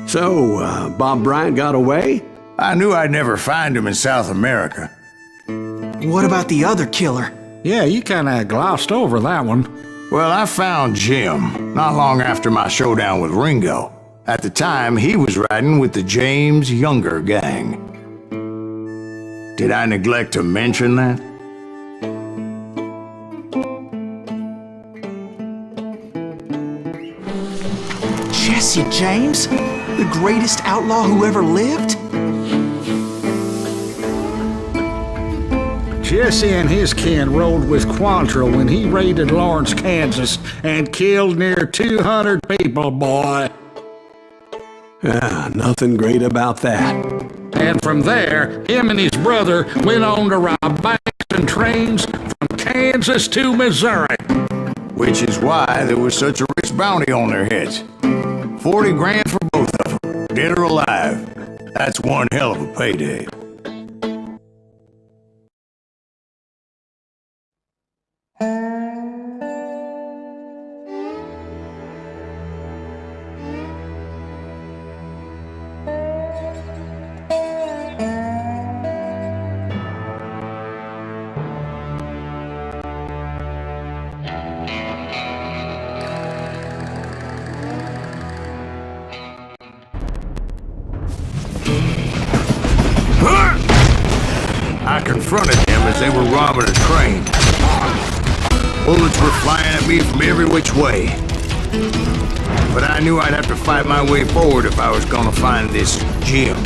So, Bob Bryant got away? I knew I'd never find him in South America. What about the other killer? Yeah, you kinda glossed over that one. Well, I found Jim not long after my showdown with Ringo. At the time, he was riding with the James Younger gang. Did I neglect to mention that? Jesse James? The greatest outlaw who ever lived? Jesse and his kin rode with Quantrill when he raided Lawrence, Kansas, and killed near 200 people, boy. Nothing great about that. And from there, him and his brother went on to rob banks and trains from Kansas to Missouri. Which is why there was such a rich bounty on their heads. 40 grand for both of them, dead or alive. That's one hell of a payday. I confronted them as they were robbing a train. Bullets were flying at me from every which way. But I knew I'd have to fight my way forward if I was gonna find this Jim.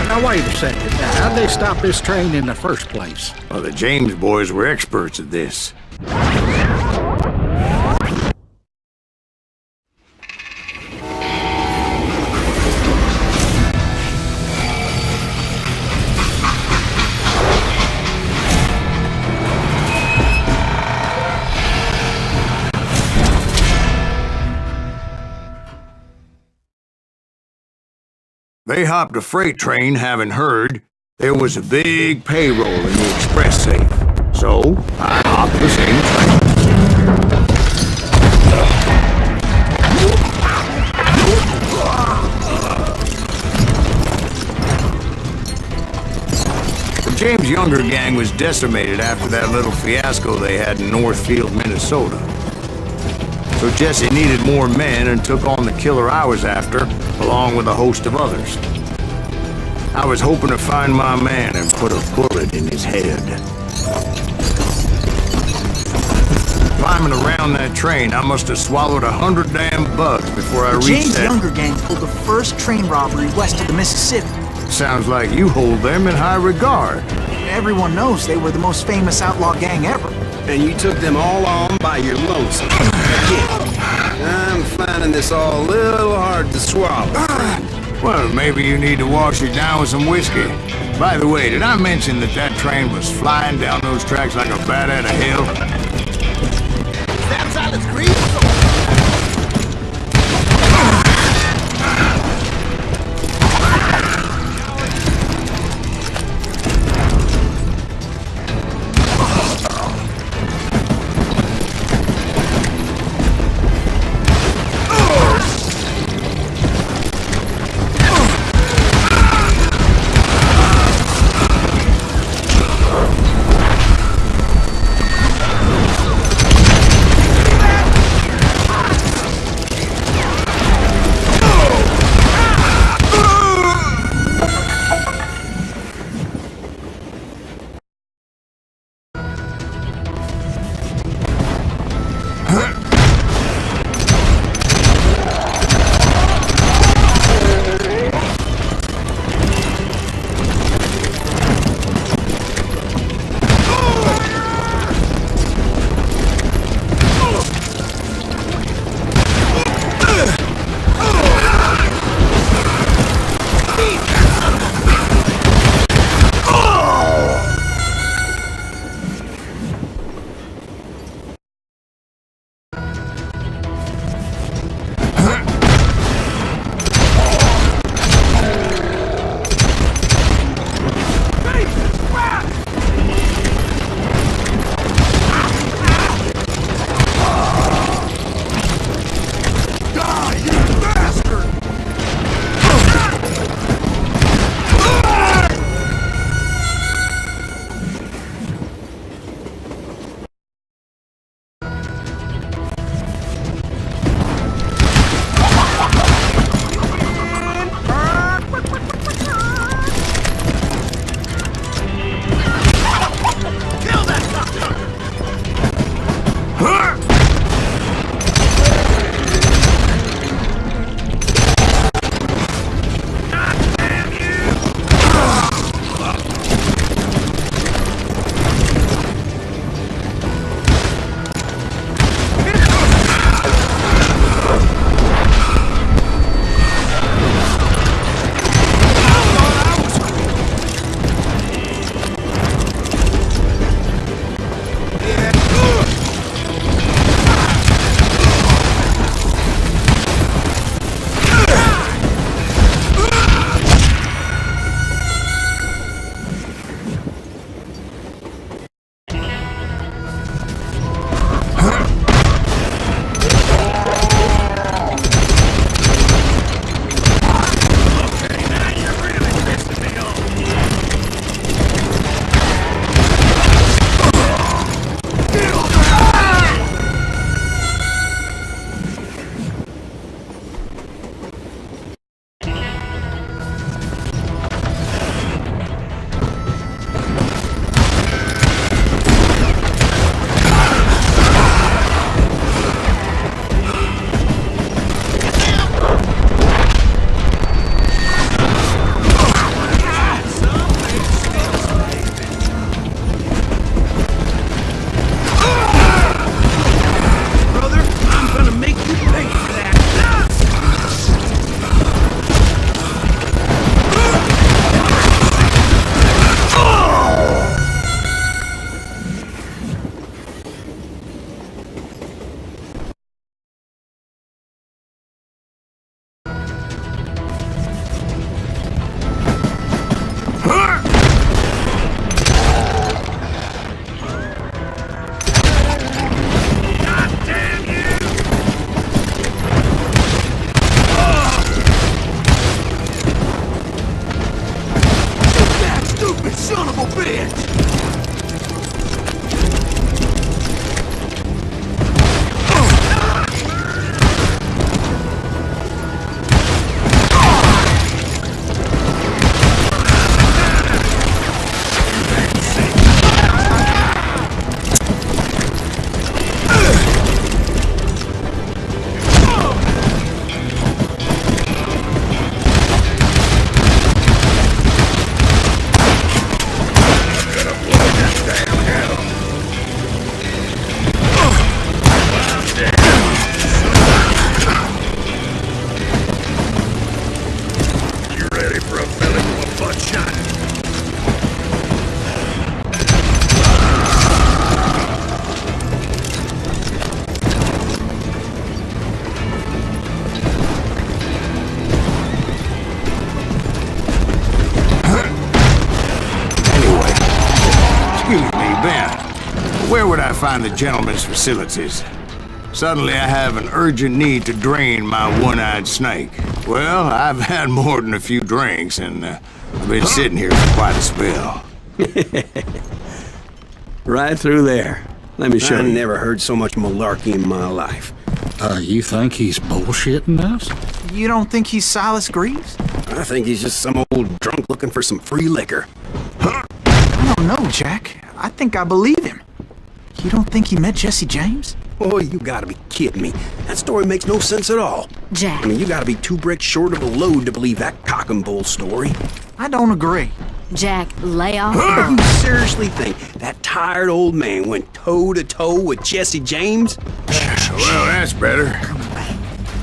Now wait a second. How'd they stop this train in the first place? Well, the James boys were experts at this. They hopped a freight train having heard there was a big payroll in the express safe. So, I hopped the same train. The James Younger gang was decimated after that little fiasco they had in Northfield, Minnesota. So Jesse needed more men and took on the killer I was after, along with a host of others. I was hoping to find my man and put a bullet in his head. Climbing around that train, I must have swallowed 100 damn bugs before I reached James that... Younger gang pulled the first train robbery west of the Mississippi. Sounds like you hold them in high regard. Everyone knows they were the most famous outlaw gang ever. And you took them all on by your lonesome. I'm finding this all a little hard to swallow. Well, maybe you need to wash it down with some whiskey. By the way, did I mention that that train was flying down those tracks like a bat out of hell? That silence green. Son of a bitch! Where would I find the gentleman's facilities? Suddenly I have an urgent need to drain my one-eyed snake. Well, I've had more than a few drinks, and I've been sitting here for quite a spell. Right through there. Let me show I you. never heard so much malarkey in my life. You think he's bullshitting us? You don't think he's Silas Greaves? I think he's just some old drunk looking for some free liquor. I don't know, Jack. I think I believe him. You don't think he met Jesse James? Oh, you gotta be kidding me. That story makes no sense at all. Jack. I mean, you gotta be 2 bricks short of a load to believe that cock and bull story. I don't agree. Jack, lay off You her. seriously think that tired old man went toe-to-toe with Jesse James? Well, that's better.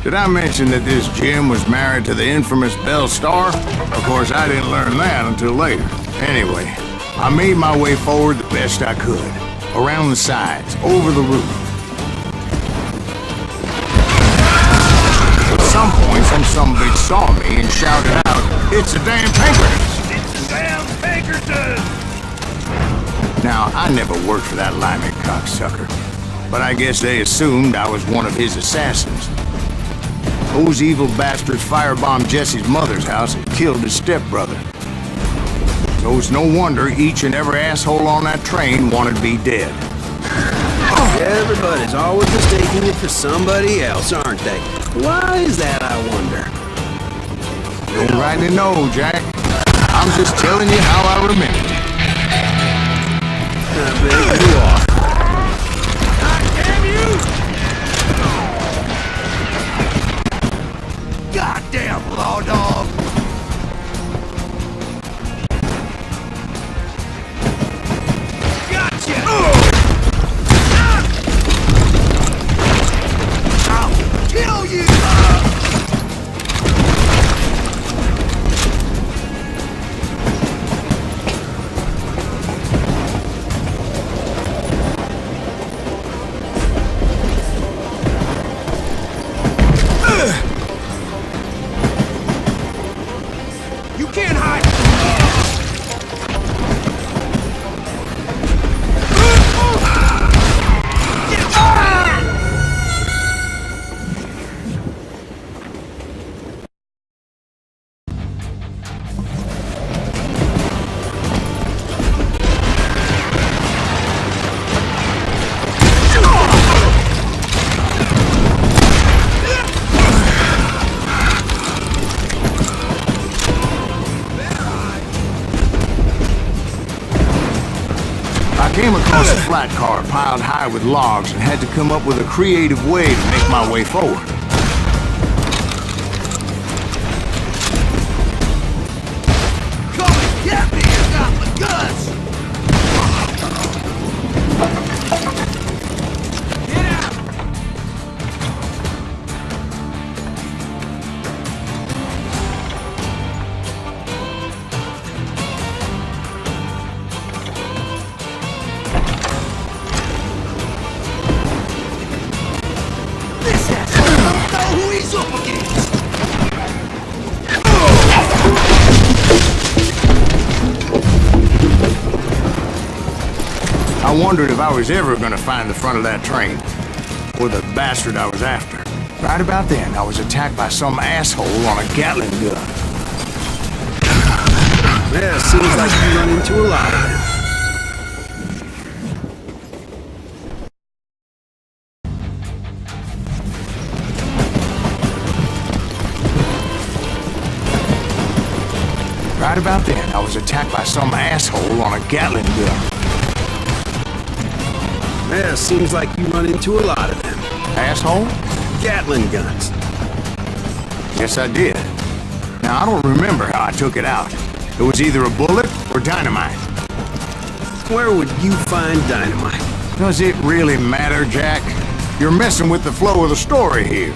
Did I mention that this Jim was married to the infamous Belle Starr? Of course, I didn't learn that until later. Anyway, I made my way forward the best I could. Around the sides, over the roof. At some point, some bitch saw me and shouted out, "It's a damn Pinkerton!" It's a damn Pinkerton! Now, I never worked for that limey cocksucker, but I guess they assumed I was one of his assassins. Those evil bastards firebombed Jesse's mother's house and killed his stepbrother. So it's no wonder each and every asshole on that train wanted to be dead. Everybody's always mistaking it for somebody else, aren't they? Why is that, I wonder? Don't rightly know, Jack. I'm just telling you how I remember it. I bet you are. Goddamn law dog! Kill you! You can't hide! I came across a flat car piled high with logs and had to come up with a creative way to make my way forward. Come and get me! You got the guts! Get out! This asshole don't know who he's up against! I wondered if I was ever going to find the front of that train, or the bastard I was after. Right about then, I was attacked by some asshole on a Gatling gun. Yeah, seems like you run into a lot of them. Right about then, I was attacked by some asshole on a Gatling gun. Yeah, seems like you run into a lot of them. Asshole? Gatling guns. Yes, I did. Now, I don't remember how I took it out. It was either a bullet or dynamite. Where would you find dynamite? Does it really matter, Jack? You're messing with the flow of the story here.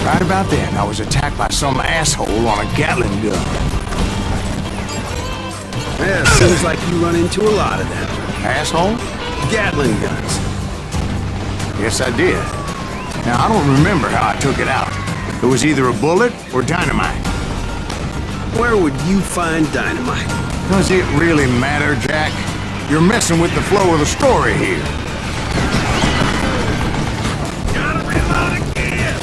Right about then, I was attacked by some asshole on a Gatling gun. Yeah, seems like you run into a lot of them. Asshole? Gatling guns. Yes, I did. Now, I don't remember how I took it out. It was either a bullet or dynamite. Where would you find dynamite? Does it really matter, Jack? You're messing with the flow of the story here. Gotta reload again!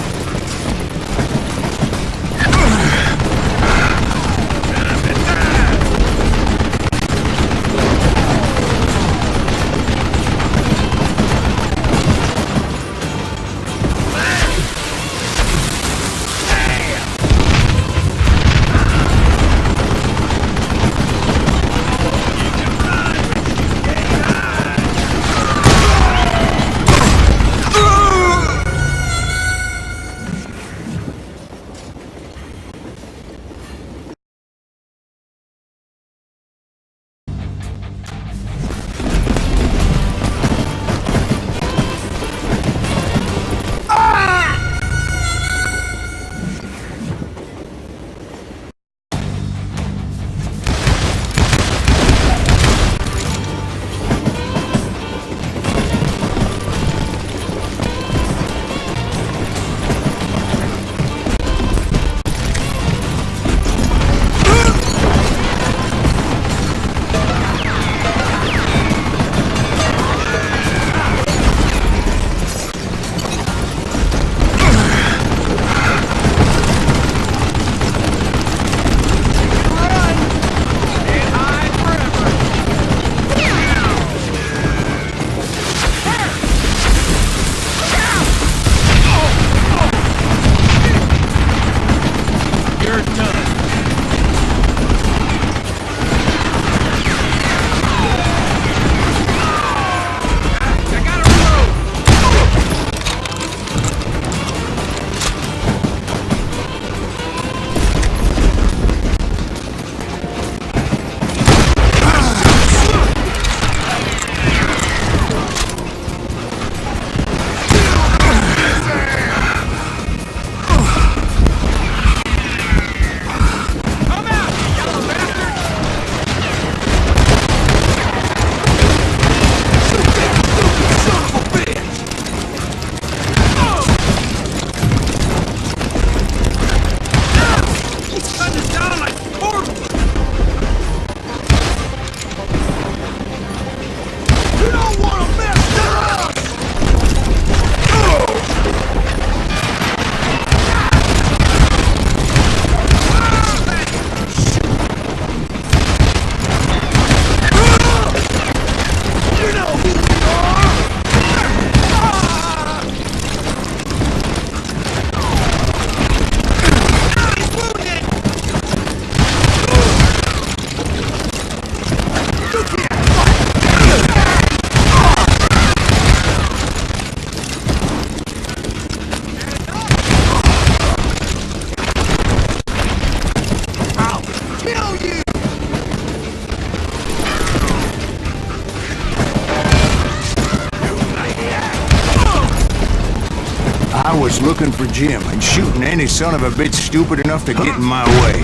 I was looking for Jim and shooting any son of a bitch stupid enough to get in my way.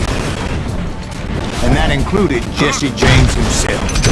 And that included Jesse James himself.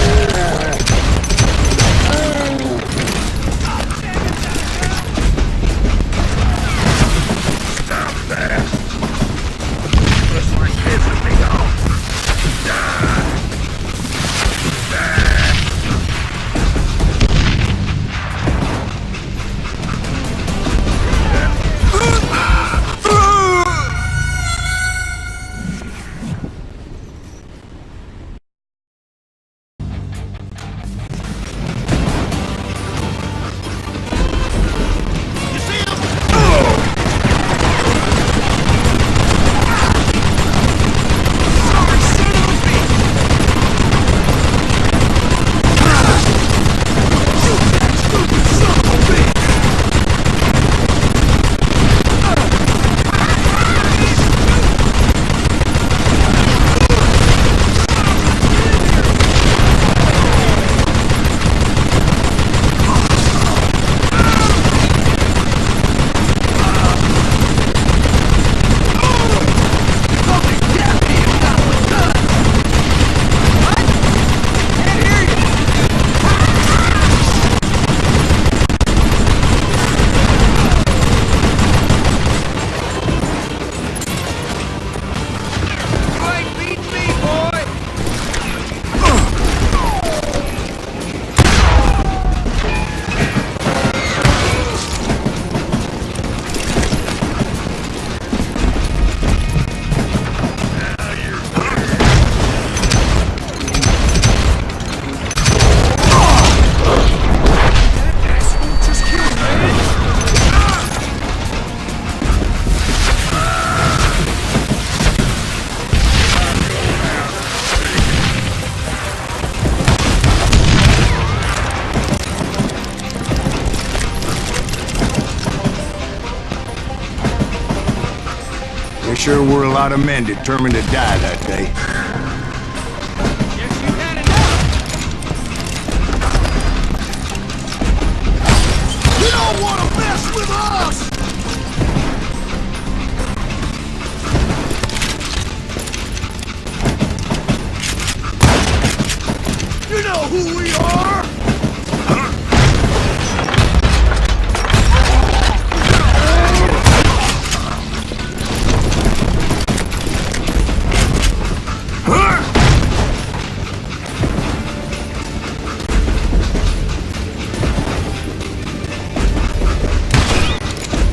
There sure were a lot of men determined to die that day. You don't want to mess with us! You know who we are!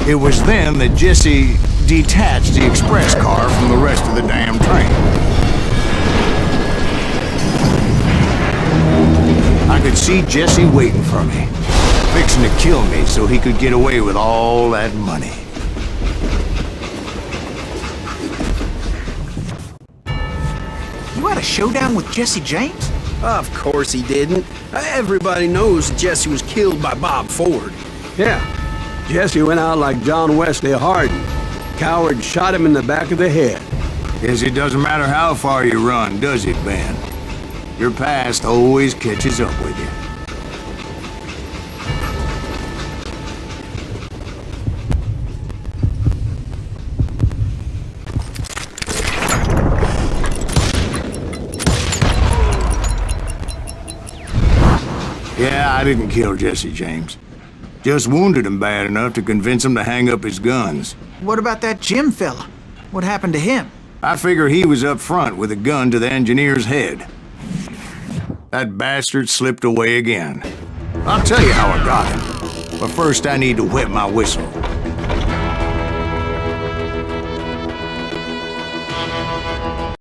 It was then that Jesse detached the express car from the rest of the damn train. I could see Jesse waiting for me, fixing to kill me so he could get away with all that money. You had a showdown with Jesse James? Of course he didn't. Everybody knows Jesse was killed by Bob Ford. Yeah. Jesse went out like John Wesley Hardin. Coward shot him in the back of the head. Guess it doesn't matter how far you run, does it, Ben? Your past always catches up with you. Yeah, I didn't kill Jesse James. Just wounded him bad enough to convince him to hang up his guns. What about that Jim fella? What happened to him? I figure he was up front with a gun to the engineer's head. That bastard slipped away again. I'll tell you how I got him. But first I need to wet my whistle.